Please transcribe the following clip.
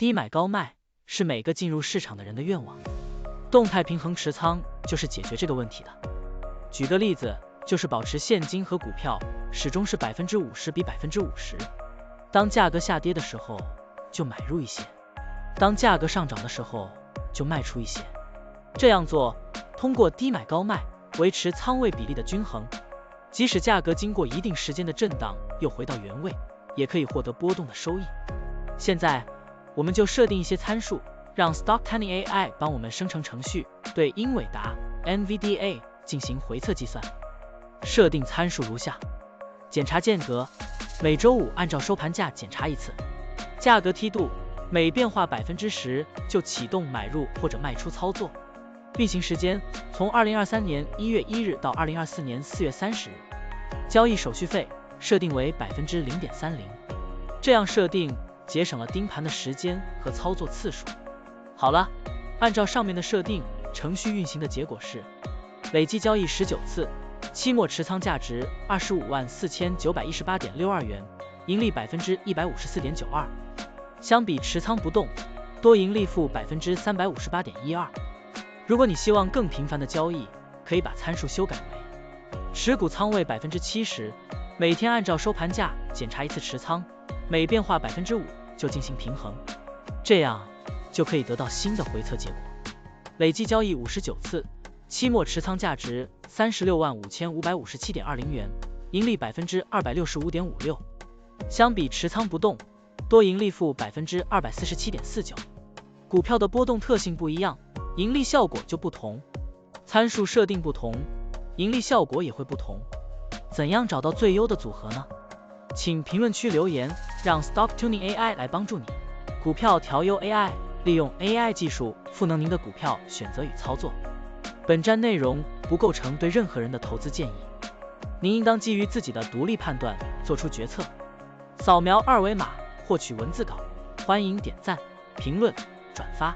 低买高卖是每个进入市场的人的愿望，动态平衡持仓就是解决这个问题的。举个例子，就是保持现金和股票始终是50%比50%，当价格下跌的时候就买入一些，当价格上涨的时候就卖出一些。这样做，通过低买高卖维持仓位比例的均衡，即使价格经过一定时间的震荡又回到原位，也可以获得波动的收益。现在我们就设定一些参数，让 Stocktunning AI 帮我们生成程序，对英伟达 NVDA 进行回测计算。设定参数如下：检查间隔，每周五按照收盘价检查一次；价格梯度，每变化10%就启动买入或者卖出操作；运行时间从2023年1月1日到2024年4月30日；交易手续费设定为0.30%。这样设定节省了盯盘的时间和操作次数。好了，按照上面的设定，程序运行的结果是累计交易19次，期末持仓价值254918.62元，盈利154.92%。相比持仓不动，多盈利负358.12%。如果你希望更频繁的交易，可以把参数修改为持股仓位70%，每天按照收盘价检查一次持仓，每变化5%就进行平衡，这样就可以得到新的回测结果。累计交易59次，期末持仓价值365557.20元，盈利265.56%。相比持仓不动，多盈利负247.49%。股票的波动特性不一样，盈利效果就不同，参数设定不同，盈利效果也会不同。怎样找到最优的组合呢？请评论区留言，让 Stocktunning AI 来帮助你。股票调优 AI， 利用 AI 技术赋能您的股票选择与操作。本站内容不构成对任何人的投资建议，您应当基于自己的独立判断做出决策。扫描二维码获取文字稿，欢迎点赞、评论、转发。